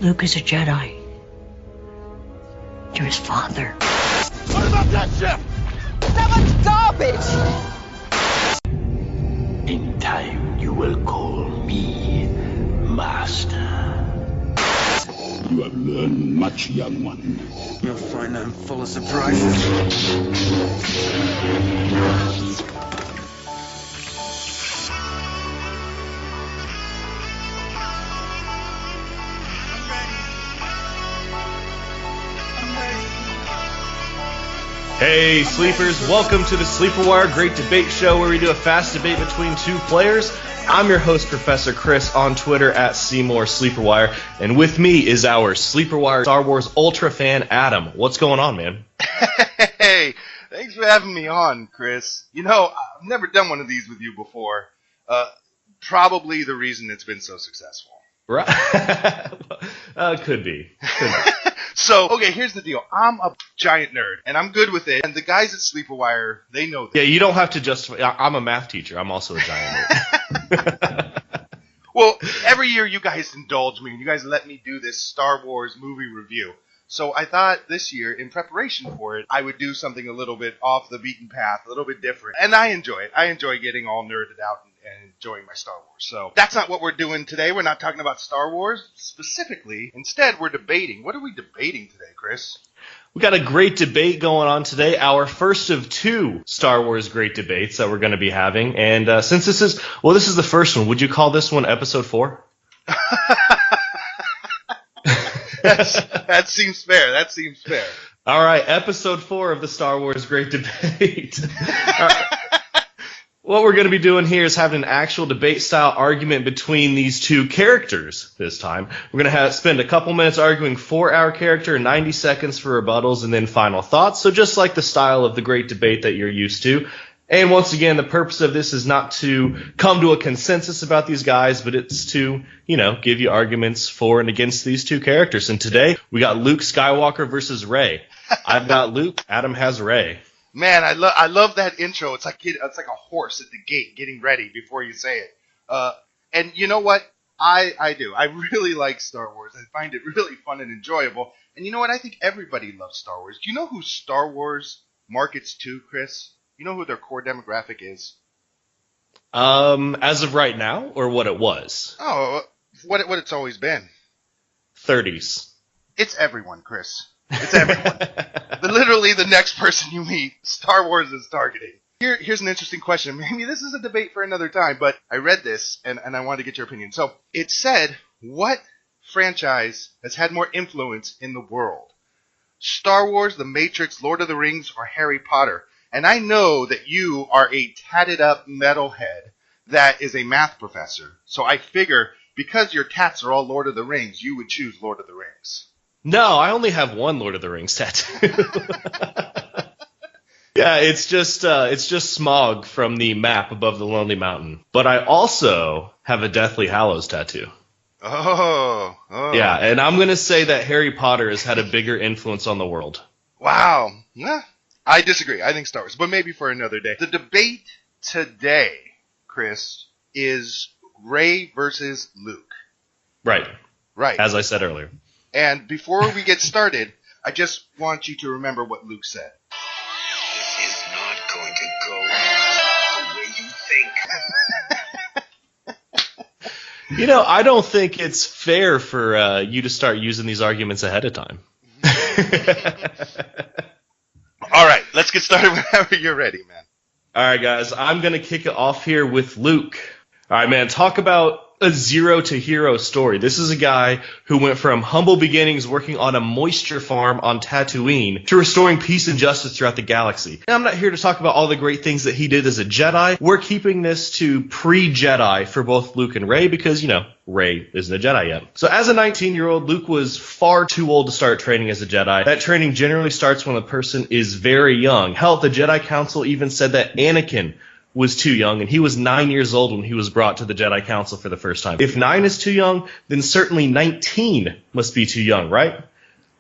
Luke is a Jedi. You're his father. What about that ship? That much garbage! In time, you will call me Master. You have learned much, young one. You'll find I'm full of surprises. Hey Sleepers, welcome to the SleeperWire Great Debate Show where we do a fast debate between two players. I'm your host, Professor Chris, on Twitter at Seymour SleeperWire, and with me is our SleeperWire Star Wars Ultra fan, Adam. What's going on, man? Hey, thanks for having me on, Chris. You know, I've never done one of these with you before. Probably the reason it's been so successful. Right? Could be. So, okay, here's the deal. I'm a giant nerd, and I'm good with it. And the guys at SleeperWire, they know this. Yeah, you don't have to justify. I'm a math teacher. I'm also a giant nerd. Well, every year you guys indulge me, and you guys let me do this Star Wars movie review. So I thought this year, in preparation for it, I would do something a little bit off the beaten path, a little bit different. And I enjoy it. I enjoy getting all nerded out and enjoying my Star Wars. So that's not what we're doing today. We're not talking about Star Wars specifically. Instead, we're debating. What are we debating today, Chris? We got a great debate going on today, our first of two Star Wars great debates that we're going to be having. And since this is the first one, would you call this one Episode 4? That seems fair. That seems fair. All right, Episode 4 of the Star Wars Great Debate. All right. What we're going to be doing here is having an actual debate-style argument between these two characters this time. We're going to spend a couple minutes arguing for our character, 90 seconds for rebuttals, and then final thoughts. So just like the style of the great debate that you're used to. And once again, the purpose of this is not to come to a consensus about these guys, but it's to, give you arguments for and against these two characters. And today, we got Luke Skywalker versus Rey. I've got Luke. Adam has Rey. Man, I love that intro. It's like a horse at the gate getting ready before you say it. And you know what? I do. I really like Star Wars. I find it really fun and enjoyable. And you know what? I think everybody loves Star Wars. Do you know who Star Wars markets to, Chris? You know who their core demographic is? As of right now, or what it was? Oh, what it's always been. 30s. It's everyone, Chris. It's everyone. Literally the next person you meet, Star Wars is targeting. Here's an interesting question. Maybe this is a debate for another time, but I read this, and I wanted to get your opinion. So it said, what franchise has had more influence in the world? Star Wars, The Matrix, Lord of the Rings, or Harry Potter? And I know that you are a tatted-up metalhead that is a math professor. So I figure, because your tats are all Lord of the Rings, you would choose Lord of the Rings. No, I only have one Lord of the Rings tattoo. Yeah, it's just smog from the map above the Lonely Mountain. But I also have a Deathly Hallows tattoo. Oh. Yeah, and I'm going to say that Harry Potter has had a bigger influence on the world. Wow. Yeah, I disagree. I think Star Wars, but maybe for another day. The debate today, Chris, is Rey versus Luke. Right. Right. As I said earlier. And before we get started, I just want you to remember what Luke said. This is not going to go the way you think. I don't think it's fair for you to start using these arguments ahead of time. All right, let's get started whenever you're ready, man. All right, guys, I'm going to kick it off here with Luke. All right, man, talk about a zero to hero story. This is a guy who went from humble beginnings working on a moisture farm on Tatooine to restoring peace and justice throughout the galaxy. And I'm not here to talk about all the great things that he did as a Jedi. We're keeping this to pre-Jedi for both Luke and Rey because, Rey isn't a Jedi yet. So as a 19-year-old, Luke was far too old to start training as a Jedi. That training generally starts when a person is very young. Hell, the Jedi Council even said that Anakin was too young, and he was 9 years old when he was brought to the Jedi Council for the first time. If 9 is too young, then certainly 19 must be too young, right?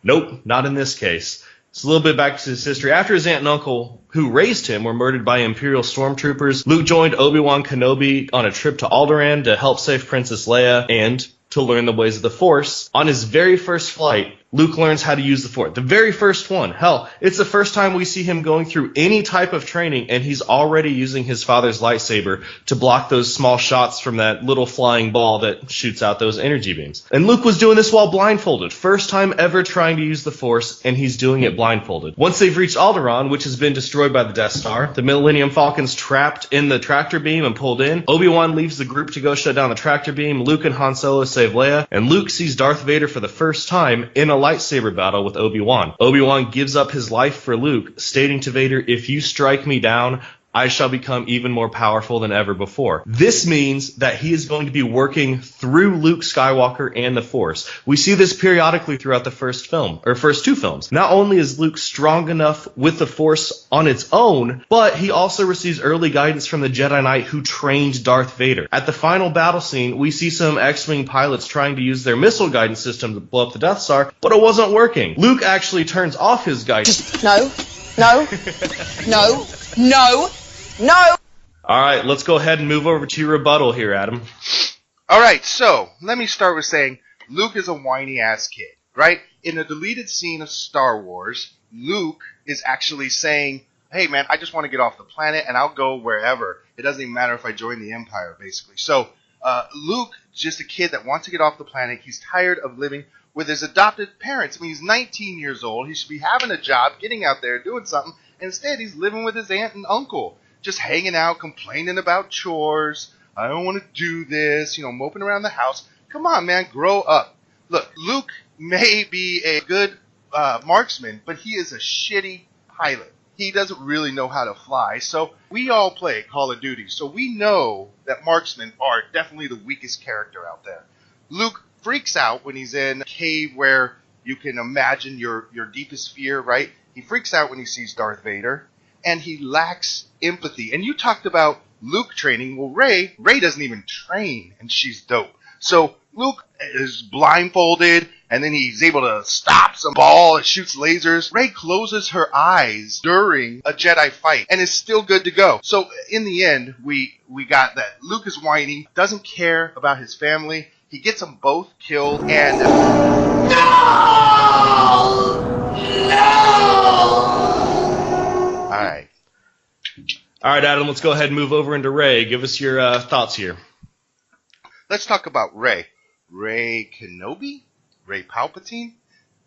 Nope, not in this case. It's a little bit back to his history. After his aunt and uncle, who raised him, were murdered by Imperial stormtroopers, Luke joined Obi-Wan Kenobi on a trip to Alderaan to help save Princess Leia and to learn the ways of the Force. On his very first flight, Luke learns how to use the Force. The very first one. Hell, it's the first time we see him going through any type of training, and he's already using his father's lightsaber to block those small shots from that little flying ball that shoots out those energy beams. And Luke was doing this while blindfolded. First time ever trying to use the Force, and he's doing it blindfolded. Once they've reached Alderaan, which has been destroyed by the Death Star, the Millennium Falcon's trapped in the tractor beam and pulled in. Obi-Wan leaves the group to go shut down the tractor beam. Luke and Han Solo save Leia, and Luke sees Darth Vader for the first time in a lightsaber battle with Obi-Wan. Obi-Wan gives up his life for Luke, stating to Vader, "If you strike me down, I shall become even more powerful than ever before." This means that he is going to be working through Luke Skywalker and the Force. We see this periodically throughout the first two films. Not only is Luke strong enough with the Force on its own, but he also receives early guidance from the Jedi Knight who trained Darth Vader. At the final battle scene, we see some X-Wing pilots trying to use their missile guidance system to blow up the Death Star, but it wasn't working. Luke actually turns off his guidance. No. All right, let's go ahead and move over to your rebuttal here, Adam. All right, so let me start with saying Luke is a whiny-ass kid, right? In a deleted scene of Star Wars, Luke is actually saying, "Hey, man, I just want to get off the planet, and I'll go wherever. It doesn't even matter if I join the Empire," basically. So Luke, just a kid that wants to get off the planet. He's tired of living with his adopted parents. I mean, he's 19 years old. He should be having a job, getting out there, doing something. Instead, he's living with his aunt and uncle, just hanging out, complaining about chores. "I don't want to do this," moping around the house. Come on, man, grow up. Look, Luke may be a good marksman, but he is a shitty pilot. He doesn't really know how to fly. So we all play Call of Duty, so we know that marksmen are definitely the weakest character out there. Luke freaks out when he's in a cave where you can imagine your deepest fear, right? He freaks out when he sees Darth Vader, and he lacks empathy. And you talked about Luke training. Well, Rey doesn't even train, and she's dope. So Luke is blindfolded, and then he's able to stop some ball that shoots lasers. Rey closes her eyes during a Jedi fight and is still good to go. So in the end, we got that Luke is whiny, doesn't care about his family. He gets them both killed, and All right, Adam, let's go ahead and move over into Rey. Give us your thoughts here. Let's talk about Rey. Rey Kenobi? Rey Palpatine?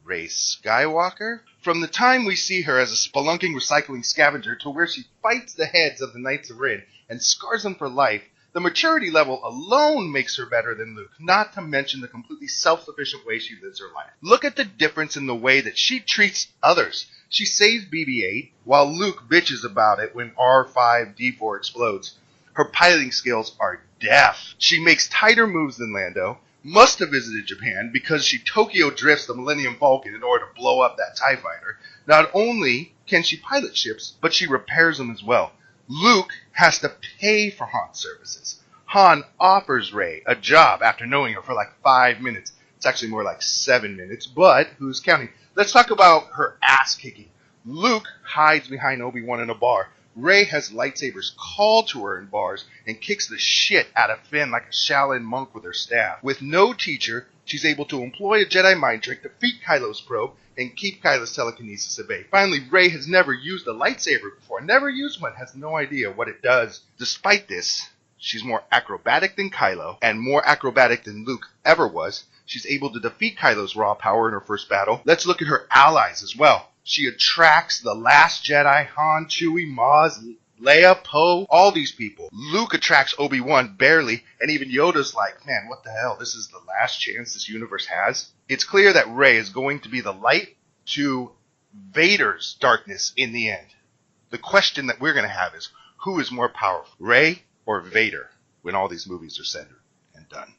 Rey Skywalker? From the time we see her as a spelunking recycling scavenger to where she fights the heads of the Knights of Ren and scars them for life, the maturity level alone makes her better than Luke, not to mention the completely self-sufficient way she lives her life. Look at the difference in the way that she treats others. She saves BB-8, while Luke bitches about it when R5-D4 explodes. Her piloting skills are deaf. She makes tighter moves than Lando, must have visited Japan because she Tokyo drifts the Millennium Falcon in order to blow up that TIE fighter. Not only can she pilot ships, but she repairs them as well. Luke has to pay for Han's services. Han offers Rey a job after knowing her for like 5 minutes. It's actually more like 7 minutes, but who's counting? Let's talk about her ass kicking. Luke hides behind Obi-Wan in a bar. Rey has lightsabers called to her in bars and kicks the shit out of Finn like a Shaolin monk with her staff. With no teacher, she's able to employ a Jedi mind trick, defeat Kylo's probe, and keep Kylo's telekinesis at bay. Finally, Rey has never used a lightsaber before. Never used one, has no idea what it does. Despite this, she's more acrobatic than Kylo, and more acrobatic than Luke ever was. She's able to defeat Kylo's raw power in her first battle. Let's look at her allies as well. She attracts the Last Jedi, Han, Chewie, Maz, Leia, Poe, all these people. Luke attracts Obi-Wan barely, and even Yoda's like, man, what the hell? This is the last chance this universe has. It's clear that Rey is going to be the light to Vader's darkness in the end. The question that we're going to have is, who is more powerful, Rey or Vader, when all these movies are said and done?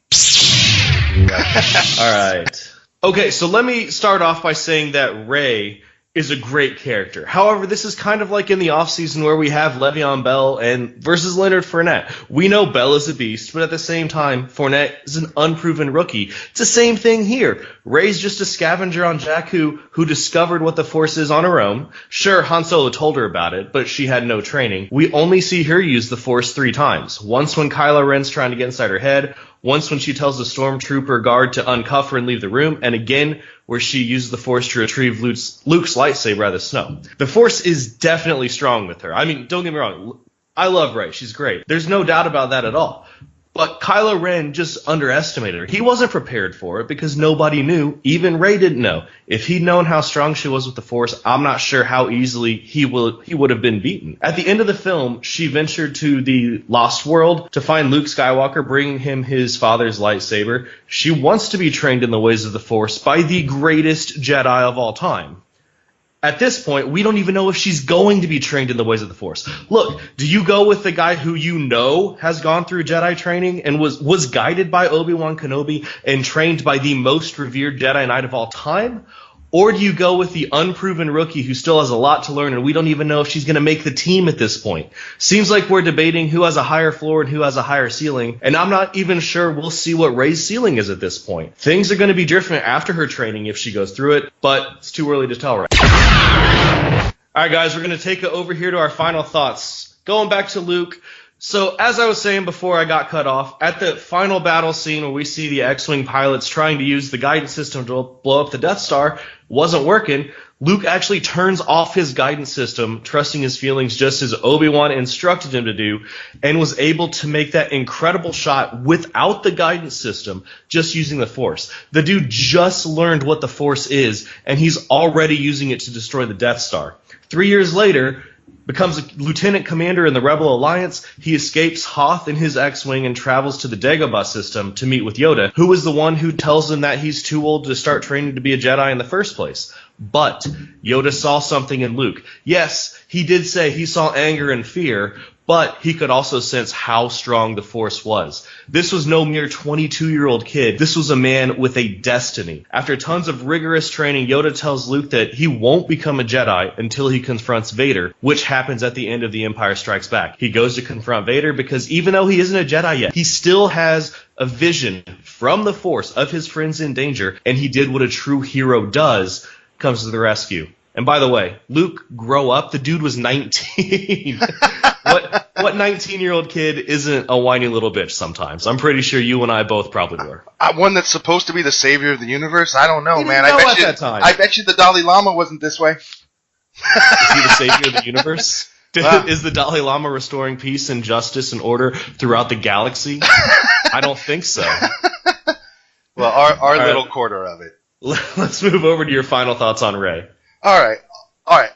All right. Okay, so let me start off by saying that Rey is a great character. However, this is kind of like in the offseason where we have Le'Veon Bell versus Leonard Fournette. We know Bell is a beast, but at the same time, Fournette is an unproven rookie. It's the same thing here. Rey's just a scavenger on Jakku who discovered what the Force is on her own. Sure, Han Solo told her about it, but she had no training. We only see her use the Force 3 times. Once when Kylo Ren's trying to get inside her head, Once when she tells the stormtrooper guard to uncuff her and leave the room, and again where she uses the Force to retrieve Luke's lightsaber out of the snow. The Force is definitely strong with her. I mean, don't get me wrong. I love Rey. She's great. There's no doubt about that at all. But Kylo Ren just underestimated her. He wasn't prepared for it because nobody knew. Even Rey didn't know. If he'd known how strong she was with the Force, I'm not sure how easily he would have been beaten. At the end of the film, she ventured to the Lost World to find Luke Skywalker, bringing him his father's lightsaber. She wants to be trained in the ways of the Force by the greatest Jedi of all time. At this point, we don't even know if she's going to be trained in the ways of the Force. Look, do you go with the guy who you know has gone through Jedi training and was guided by Obi-Wan Kenobi and trained by the most revered Jedi Knight of all time? Or do you go with the unproven rookie who still has a lot to learn and we don't even know if she's going to make the team at this point? Seems like we're debating who has a higher floor and who has a higher ceiling, and I'm not even sure we'll see what Rey's ceiling is at this point. Things are going to be different after her training if she goes through it, but it's too early to tell right now. Alright guys, we're going to take it over here to our final thoughts. Going back to Luke. So, as I was saying before I got cut off, at the final battle scene where we see the X-Wing pilots trying to use the guidance system to blow up the Death Star, wasn't working, Luke actually turns off his guidance system, trusting his feelings just as Obi-Wan instructed him to do, and was able to make that incredible shot without the guidance system, just using the Force. The dude just learned what the Force is, and he's already using it to destroy the Death Star. 3 years later, becomes a lieutenant commander in the Rebel Alliance, he escapes Hoth in his X-Wing and travels to the Dagobah system to meet with Yoda, who is the one who tells him that he's too old to start training to be a Jedi in the first place. But Yoda saw something in Luke. Yes, he did say he saw anger and fear, but he could also sense how strong the Force was. This was no mere 22-year-old kid. This was a man with a destiny. After tons of rigorous training, Yoda tells Luke that he won't become a Jedi until he confronts Vader, which happens at the end of The Empire Strikes Back. He goes to confront Vader because even though he isn't a Jedi yet, he still has a vision from the Force of his friends in danger, and he did what a true hero does, comes to the rescue. And by the way, Luke, grow up. The dude was 19. What 19-year-old kid isn't a whiny little bitch sometimes? I'm pretty sure you and I both probably were. One that's supposed to be the savior of the universe? I don't know, man. I bet you the Dalai Lama wasn't this way. Is he the savior of the universe? Is the Dalai Lama restoring peace and justice and order throughout the galaxy? I don't think so. Well, our little quarter of it. Let's move over to your final thoughts on Rey. All right.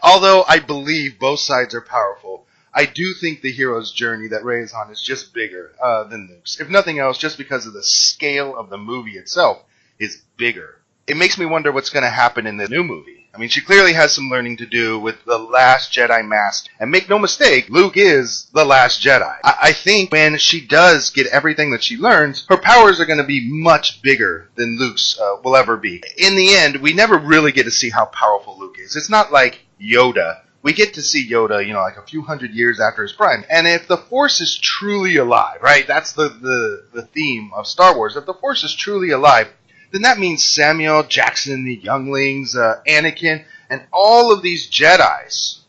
Although I believe both sides are powerful, I do think the hero's journey that Rey is on is just bigger than Luke's. If nothing else, just because of the scale of the movie itself is bigger. It makes me wonder what's going to happen in the new movie. I mean, she clearly has some learning to do with the Last Jedi mask. And make no mistake, Luke is the Last Jedi. I think when she does get everything that she learns, her powers are going to be much bigger than Luke's will ever be. In the end, we never really get to see how powerful Luke is. It's not like Yoda. We get to see Yoda, like a few hundred years after his prime. And if the Force is truly alive, right? That's the theme of Star Wars. If the Force is truly alive, then that means Samuel, Jackson, the younglings, Anakin, and all of these Jedis,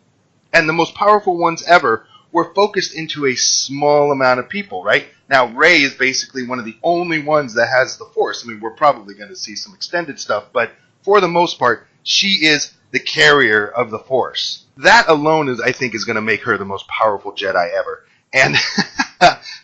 and the most powerful ones ever, were focused into a small amount of people, right? Now, Rey is basically one of the only ones that has the Force. I mean, we're probably going to see some extended stuff, but for the most part, she is the carrier of the Force. That alone I think is going to make her the most powerful Jedi ever. And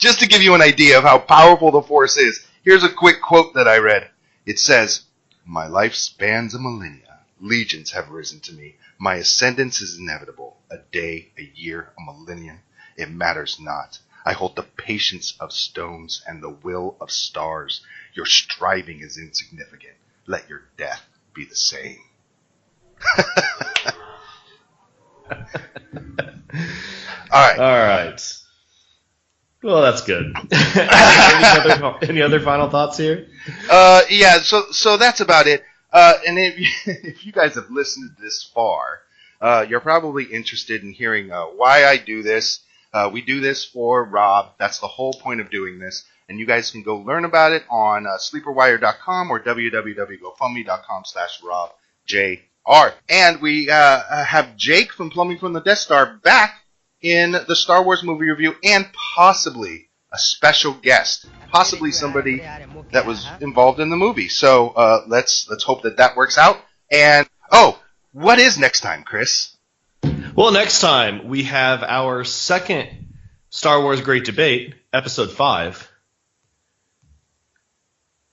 just to give you an idea of how powerful the Force is, here's a quick quote that I read. It says, "My life spans a millennia. Legions have risen to me. My ascendance is inevitable. A day, a year, a millennium. It matters not. I hold the patience of stones and the will of stars. Your striving is insignificant. Let your death be the same." All right. Well, that's good. Any other final thoughts here? Yeah, so that's about it. And if you guys have listened this far, you're probably interested in hearing why I do this. We do this for Rob. That's the whole point of doing this. And you guys can go learn about it on SleeperWire.com or www.gofundme.com/RobJR. And we have Jake from Plumbing from the Death Star back in the Star Wars movie review and possibly a special guest, possibly somebody that was involved in the movie. So let's hope that works out. And what is next time, Chris? Well, next time we have our second Star Wars Great Debate, Episode 5.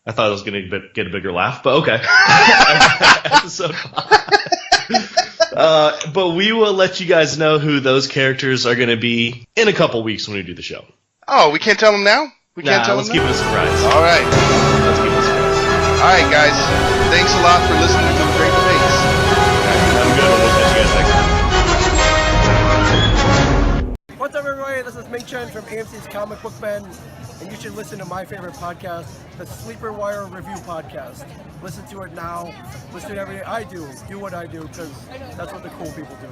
I thought I was going to get a bigger laugh, but okay. Episode 5. But we will let you guys know who those characters are going to be in a couple weeks when we do the show. Oh, we can't tell them now? Let's keep it a surprise. All right. Let's keep it a surprise. All right, guys. Thanks a lot for listening to the Great Debates. Have a good one. We'll catch you guys next time. What's up, everybody? This is Ming Chen from AMC's Comic Book Men, and you should listen to my favorite podcast, the SleeperWire Review Podcast. Listen to it now. Listen to everything I do. Do what I do, because that's what the cool people do.